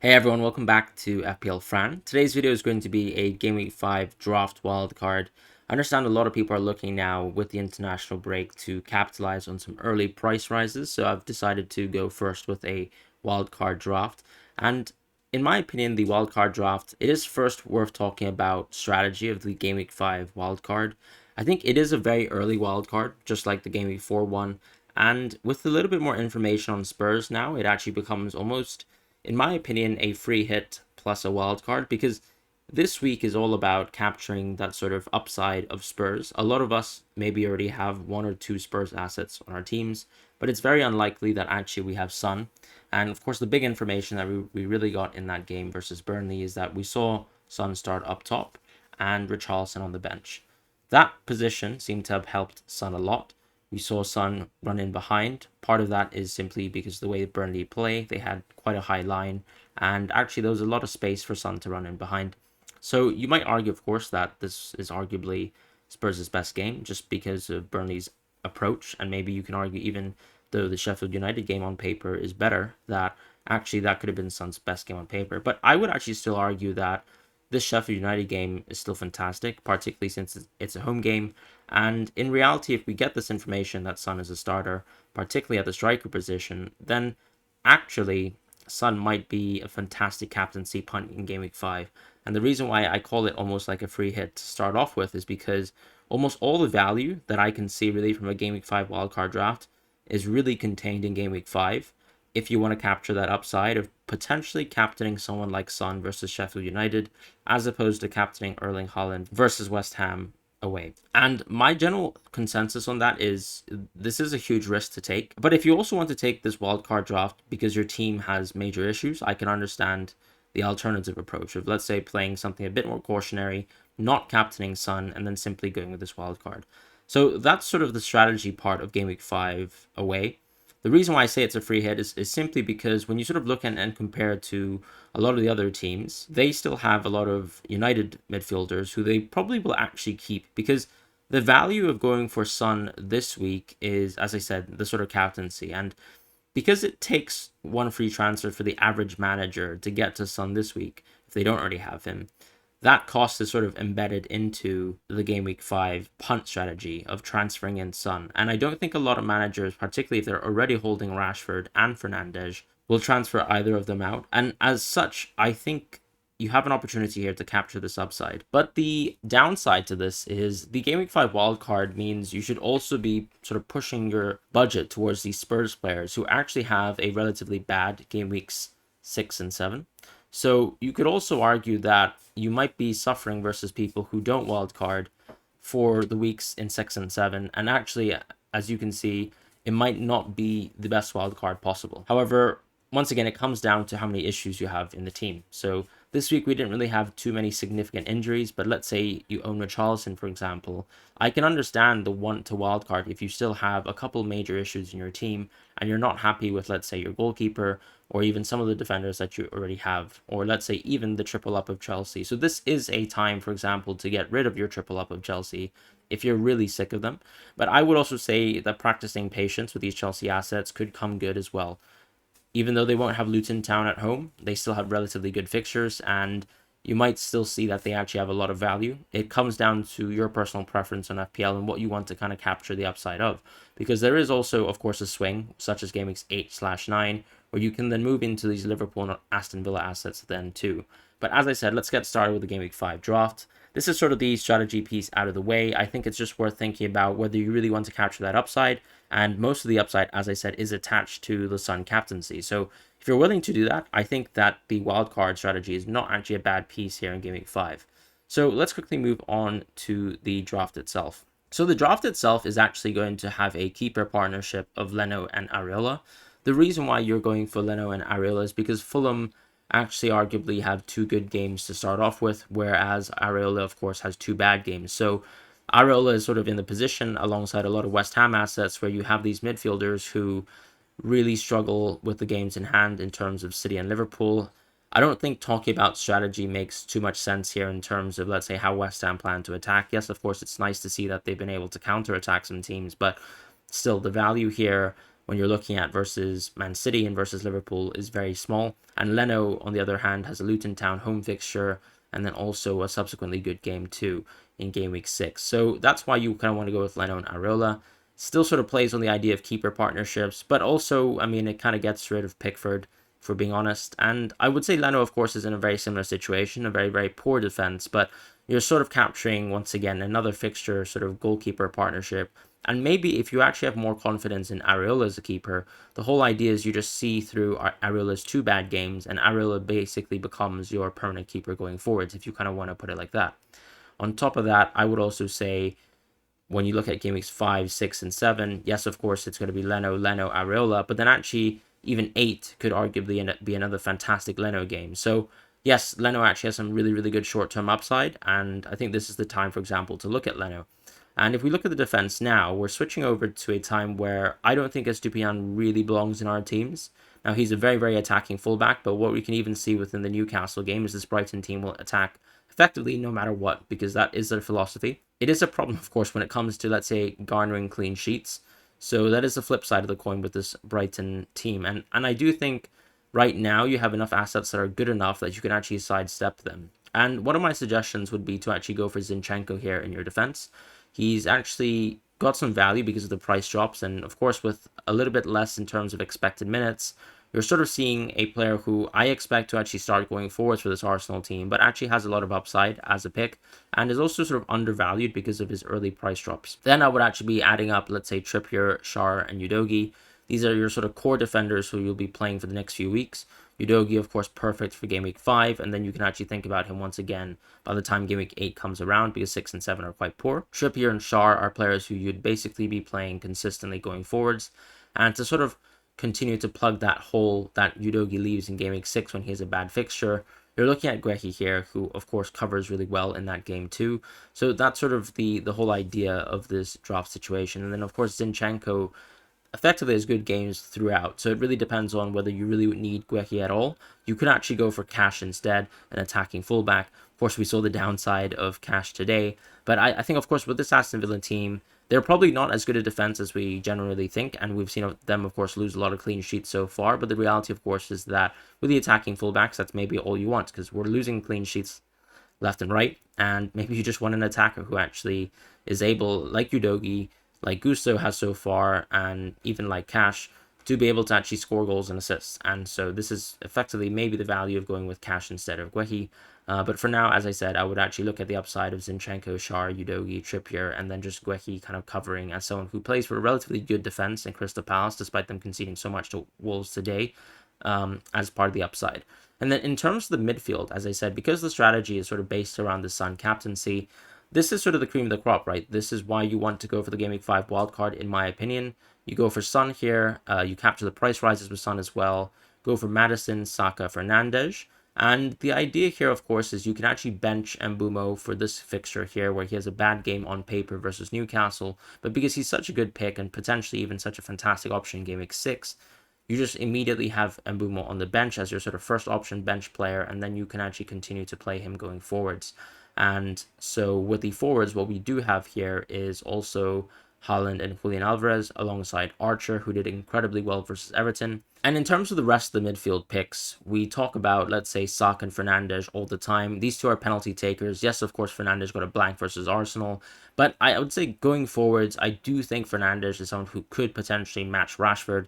Hey everyone, welcome back to FPL Fran. Today's video is going to be a Gameweek 5 draft wildcard. I understand a lot of people are looking now with the international break to capitalize on some early price rises, so I've decided to go first with a wildcard draft. And in my opinion, the wildcard draft, it is first worth talking about strategy of the Gameweek 5 wildcard. I think it is a very early wildcard, just like the Gameweek 4 one. And with a little bit more information on Spurs now, it actually becomes almost, in my opinion, a free hit plus a wild card, because this week is all about capturing that sort of upside of Spurs. A lot of us maybe already have one or two Spurs assets on our teams, but it's very unlikely that actually we have Son. And of course, the big information that we really got in that game versus Burnley is that we saw Son start up top and Richarlison on the bench. That position seemed to have helped Son a lot. We saw Son run in behind. Part of that is simply because of the way Burnley play. They had quite a high line, and actually there was a lot of space for Son to run in behind. So you might argue, of course, that this is arguably Spurs' best game just because of Burnley's approach, and maybe you can argue, even though the Sheffield United game on paper is better, that actually that could have been Son's best game on paper. But I would actually still argue that this Sheffield United game is still fantastic, particularly since it's a home game. And in reality, if we get this information that Son is a starter, particularly at the striker position, then actually Son might be a fantastic captaincy punt in Game Week 5. And the reason why I call it almost like a free hit to start off with is because almost all the value that I can see really from a Game Week 5 wildcard draft is really contained in Game Week 5. If you want to capture that upside of potentially captaining someone like Son versus Sheffield United, as opposed to captaining Erling Haaland versus West Ham away. And my general consensus on that is this is a huge risk to take. But if you also want to take this wildcard draft because your team has major issues, I can understand the alternative approach of, let's say, playing something a bit more cautionary, not captaining Son, and then simply going with this wildcard. So that's sort of the strategy part of Game Week 5 away. The reason why I say it's a free hit is simply because when you sort of look and compare it to a lot of the other teams, they still have a lot of United midfielders who they probably will actually keep, because the value of going for Son this week is, as I said, the sort of captaincy. And because it takes one free transfer for the average manager to get to Son this week, if they don't already have him, that cost is sort of embedded into the Game Week 5 punt strategy of transferring in Son. And I don't think a lot of managers, particularly if they're already holding Rashford and Fernandes, will transfer either of them out. And as such, I think you have an opportunity here to capture this upside. But the downside to this is the Game Week 5 wildcard means you should also be sort of pushing your budget towards these Spurs players who actually have a relatively bad Game Weeks 6 and 7. So you could also argue that you might be suffering versus people who don't wildcard for the weeks in 6 and 7. And actually, as you can see, it might not be the best wildcard possible. However, once again, it comes down to how many issues you have in the team. So this week we didn't really have too many significant injuries, but let's say you own Richarlison, for example. I can understand the want to wildcard if you still have a couple major issues in your team and you're not happy with, let's say, your goalkeeper or even some of the defenders that you already have, or let's say even the triple up of Chelsea. So this is a time, for example, to get rid of your triple up of Chelsea if you're really sick of them. But I would also say that practicing patience with these Chelsea assets could come good as well. Even though they won't have Luton Town at home, they still have relatively good fixtures, and you might still see that they actually have a lot of value. It comes down to your personal preference on FPL and what you want to kind of capture the upside of. Because there is also, of course, a swing, such as Game Weeks 8/9, where you can then move into these Liverpool and Aston Villa assets then too. But as I said, let's get started with the Game Week 5 draft. This is sort of the strategy piece out of the way. I think it's just worth thinking about whether you really want to capture that upside. And most of the upside, as I said, is attached to the Son captaincy. So if you're willing to do that, I think that the wildcard strategy is not actually a bad piece here in Game Week 5. So let's quickly move on to the draft itself. So the draft itself is actually going to have a keeper partnership of Leno and Areola. The reason why you're going for Leno and Areola is because Fulham actually arguably have two good games to start off with, whereas Areola, of course, has two bad games. So Areola is sort of in the position alongside a lot of West Ham assets where you have these midfielders who really struggle with the games in hand in terms of City and Liverpool. I don't think talking about strategy makes too much sense here in terms of, let's say, how West Ham plan to attack. Yes, of course, it's nice to see that they've been able to counter-attack some teams, but still, the value here when you're looking at versus Man City and versus Liverpool is very small. And Leno, on the other hand, has a Luton Town home fixture and then also a subsequently good game too in game week 6. So that's why you kind of want to go with Leno and Areola. Still sort of plays on the idea of keeper partnerships, but also, I mean, it kind of gets rid of Pickford, for being honest. And I would say Leno, of course, is in a very similar situation, a very, very poor defense, but you're sort of capturing, once again, another fixture, sort of goalkeeper partnership. And maybe if you actually have more confidence in Areola as a keeper, the whole idea is you just see through Areola's 2 bad games, and Areola basically becomes your permanent keeper going forwards, if you kind of want to put it like that. On top of that, I would also say when you look at game weeks 5, 6, and 7, yes, of course, it's going to be Leno, Areola, but then actually even 8 could arguably be another fantastic Leno game. So yes, Leno actually has some really, really good short-term upside, and I think this is the time, for example, to look at Leno. And if we look at the defense now, we're switching over to a time where I don't think Estupiñán really belongs in our teams. Now, he's a very, very attacking fullback, but what we can even see within the Newcastle game is this Brighton team will attack effectively no matter what, because that is their philosophy. It is a problem, of course, when it comes to, let's say, garnering clean sheets. So that is the flip side of the coin with this Brighton team. And I do think right now you have enough assets that are good enough that you can actually sidestep them. And one of my suggestions would be to actually go for Zinchenko here in your defense. He's actually got some value because of the price drops, and of course with a little bit less in terms of expected minutes, you're sort of seeing a player who I expect to actually start going forwards for this Arsenal team, but actually has a lot of upside as a pick, and is also sort of undervalued because of his early price drops. Then I would actually be adding up, let's say, Trippier, Schär, and Udogie. These are your sort of core defenders who you'll be playing for the next few weeks. Udogie, of course, perfect for Game Week 5, and then you can actually think about him once again by the time Game Week 8 comes around, because 6 and 7 are quite poor. Trippier and Schär are players who you'd basically be playing consistently going forwards, and to sort of continue to plug that hole that Udogie leaves in Game Week 6 when he has a bad fixture, you're looking at Guehi here, who of course covers really well in that game too. So that's sort of the whole idea of this draft situation. And then of course Zinchenko effectively has good games throughout, so it really depends on whether you really need Guehi at all. You could actually go for Cash instead, an attacking fullback. Of course, we saw the downside of Cash today, but I think, of course, with this Aston Villa team, they're probably not as good a defense as we generally think, and we've seen them, of course, lose a lot of clean sheets so far, but the reality, of course, is that with the attacking fullbacks, that's maybe all you want, because we're losing clean sheets left and right, and maybe you just want an attacker who actually is able, like Udogie, like Gusto has so far, and even like Cash, to be able to actually score goals and assists. And so this is effectively maybe the value of going with Cash instead of Guehi. But for now, as I said, I would actually look at the upside of Zinchenko, Schär, Udogie, Trippier, and then just Guehi kind of covering as someone who plays for a relatively good defense in Crystal Palace, despite them conceding so much to Wolves today, as part of the upside. And then in terms of the midfield, as I said, because the strategy is sort of based around the Son captaincy, this is sort of the cream of the crop, right? This is why you want to go for the Game Week 5 wildcard, in my opinion. You go for Son here, you capture the price rises with Son as well, go for Maddison, Saka, Fernandes. And the idea here, of course, is you can actually bench Mbeumo for this fixture here, where he has a bad game on paper versus Newcastle, but because he's such a good pick and potentially even such a fantastic option in Game Week 6, you just immediately have Mbeumo on the bench as your sort of first option bench player, and then you can actually continue to play him going forwards. And so with the forwards, what we do have here is also Haaland and Julian Alvarez alongside Archer, who did incredibly well versus Everton. And in terms of the rest of the midfield picks, we talk about, let's say, Saka and Fernandes all the time. These two are penalty takers. Yes, of course, Fernandes got a blank versus Arsenal. But I would say going forwards, I do think Fernandes is someone who could potentially match Rashford.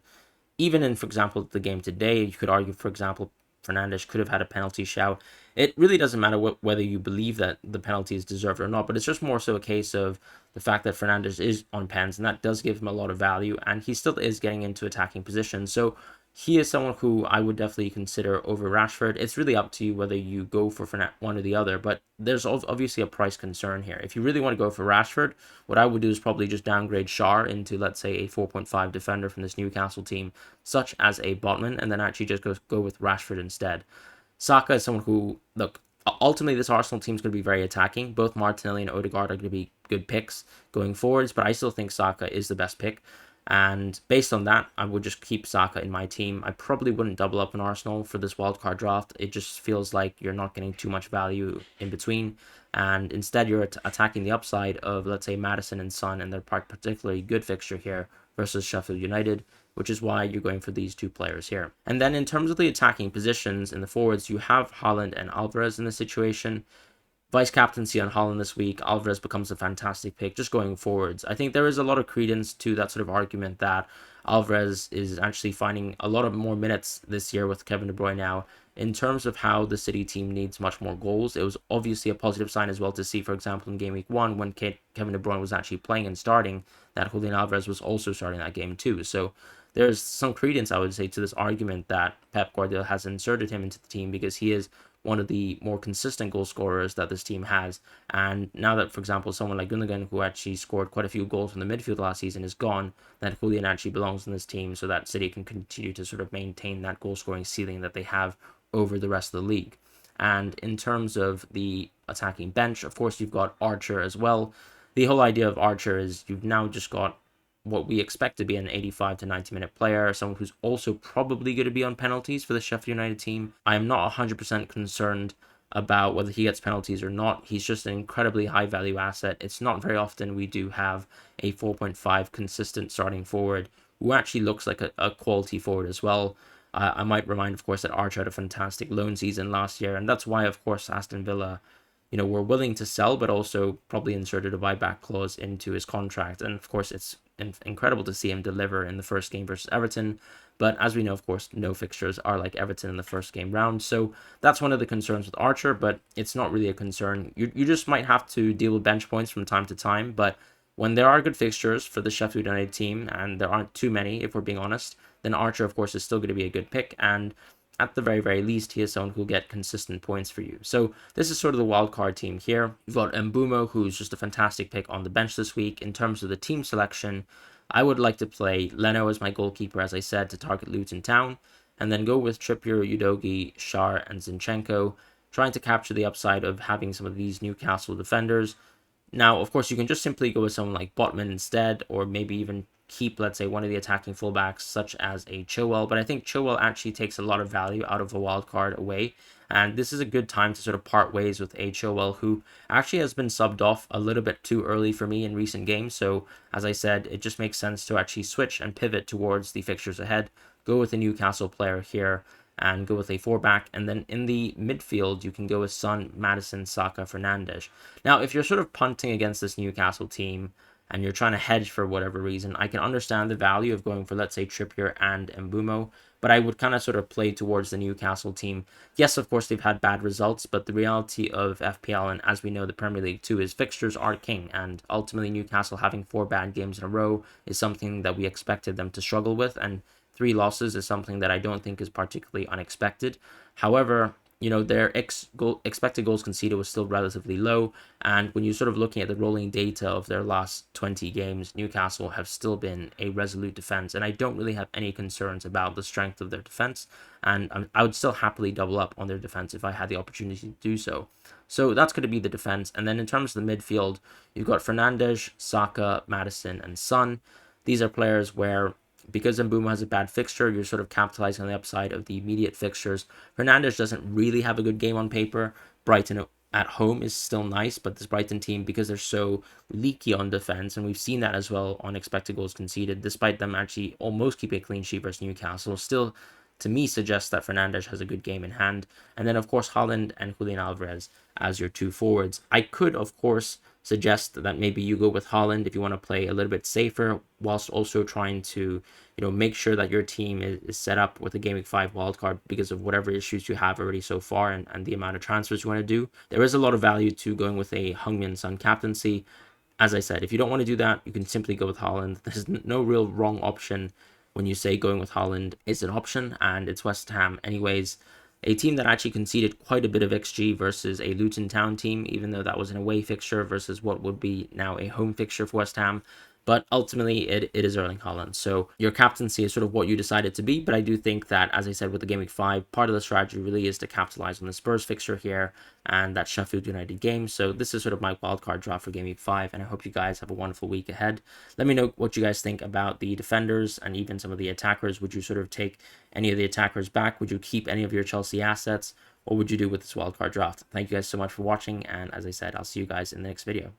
Even in, for example, the game today, you could argue, for example, Fernandes could have had a penalty shout. It really doesn't matter whether you believe that the penalty is deserved or not, but it's just more so a case of the fact that Fernandes is on pens, and that does give him a lot of value, and he still is getting into attacking positions. So he is someone who I would definitely consider over Rashford. It's really up to you whether you go for one or the other, but there's obviously a price concern here. If you really want to go for Rashford, what I would do is probably just downgrade Schär into, let's say, a 4.5 defender from this Newcastle team, such as a Botman, and then actually just go with Rashford instead. Saka is someone who, look, ultimately this Arsenal team is going to be very attacking. Both Martinelli and Odegaard are going to be good picks going forwards, but I still think Saka is the best pick. And based on that, I would just keep Saka in my team. I probably wouldn't double up on Arsenal for this wildcard draft. It just feels like you're not getting too much value in between. And instead, you're attacking the upside of, let's say, Maddison and Son and their particularly good fixture here versus Sheffield United. which is why you're going for these two players here. And then in terms of the attacking positions in the forwards, you have Haaland and Alvarez in this situation. Vice captaincy on Haaland this week, Alvarez becomes a fantastic pick just going forwards. I think there is a lot of credence to that sort of argument that Alvarez is actually finding a lot of more minutes this year with Kevin De Bruyne now. In terms of how the City team needs much more goals, it was obviously a positive sign as well to see, for example, in Game Week 1, when Kevin De Bruyne was actually playing and starting, that Julian Alvarez was also starting that game too. So there's some credence, I would say, to this argument that Pep Guardiola has inserted him into the team because he is one of the more consistent goal scorers that this team has. And now that, for example, someone like Gundogan, who actually scored quite a few goals from the midfield last season, is gone, that Julian actually belongs in this team so that City can continue to sort of maintain that goal scoring ceiling that they have over the rest of the league. And in terms of the attacking bench, of course, you've got Archer as well. The whole idea of Archer is you've now just got what we expect to be an 85 to 90 minute player, someone who's also probably going to be on penalties for the Sheffield United team. I am not 100% concerned about whether he gets penalties or not. He's just an incredibly high value asset. It's not very often we do have a 4.5 consistent starting forward who actually looks like a quality forward as well. I might remind, of course, that Archer had a fantastic loan season last year, and that's why, of course, Aston Villa were willing to sell, but also probably inserted a buyback clause into his contract. And of course, it's incredible to see him deliver in the first game versus Everton. But as we know, of course, no fixtures are like Everton in the first game round. So that's one of the concerns with Archer, but it's not really a concern. You just might have to deal with bench points from time to time. But when there are good fixtures for the Sheffield United team, and there aren't too many, if we're being honest, then Archer, of course, is still going to be a good pick. And at the very, very least, he is someone who will get consistent points for you. So this is sort of the wildcard team here. You've got Mbeumo, who's just a fantastic pick on the bench this week. In terms of the team selection, I would like to play Leno as my goalkeeper, as I said, to target Luton Town, and then go with Trippier, Udogie, Schär, and Zinchenko, trying to capture the upside of having some of these Newcastle defenders. Now, of course, you can just simply go with someone like Botman instead, or maybe even keep, let's say, one of the attacking fullbacks, such as a Chilwell. But I think Chilwell actually takes a lot of value out of a wild card away. And this is a good time to sort of part ways with a Chilwell, who actually has been subbed off a little bit too early for me in recent games. So, as I said, it just makes sense to actually switch and pivot towards the fixtures ahead. Go with a Newcastle player here and go with a 4-back. And then in the midfield, you can go with Son, Maddison, Saka, Fernandes. Now, if you're sort of punting against this Newcastle team, and you're trying to hedge for whatever reason, I can understand the value of going for, let's say, Trippier and Mbeumo, but I would kind of sort of play towards the Newcastle team. Yes, of course, they've had bad results, but the reality of FPL, and as we know, the Premier League too, is fixtures are king, and ultimately Newcastle having 4 bad games in a row is something that we expected them to struggle with, and 3 losses is something that I don't think is particularly unexpected. However, their expected goals conceded was still relatively low. And when you're sort of looking at the rolling data of their last 20 games, Newcastle have still been a resolute defense. And I don't really have any concerns about the strength of their defense. And I would still happily double up on their defense if I had the opportunity to do so. So that's going to be the defense. And then in terms of the midfield, you've got Fernandes, Saka, Maddison, and Son. These are players where, because Mbeumo has a bad fixture, you're sort of capitalizing on the upside of the immediate fixtures. Fernandes doesn't really have a good game on paper. Brighton at home is still nice, but this Brighton team, because they're so leaky on defense, and we've seen that as well on expected goals conceded, despite them actually almost keeping a clean sheet versus Newcastle, still, to me, suggests that Fernandes has a good game in hand. And then, of course, Haaland and Julian Alvarez as your 2 forwards. I could, of course, suggest that maybe you go with Haaland if you want to play a little bit safer, whilst also trying to make sure that your team is set up with a Gameweek 5 wildcard because of whatever issues you have already so far and the amount of transfers you want to do. There is a lot of value to going with a Heung-min Son captaincy. As I said, if you don't want to do that, you can simply go with Haaland. There's no real wrong option when you say going with Haaland is an option, and it's West Ham anyways. A team that actually conceded quite a bit of XG versus a Luton Town team, even though that was an away fixture versus what would be now a home fixture for West Ham. But ultimately, it is Erling Haaland. So your captaincy is sort of what you decide it to be. But I do think that, as I said, with the Game Week 5, part of the strategy really is to capitalize on the Spurs fixture here and that Sheffield United game. So this is sort of my wildcard draft for Game Week 5. And I hope you guys have a wonderful week ahead. Let me know what you guys think about the defenders and even some of the attackers. Would you sort of take any of the attackers back? Would you keep any of your Chelsea assets? What would you do with this wildcard draft? Thank you guys so much for watching. And as I said, I'll see you guys in the next video.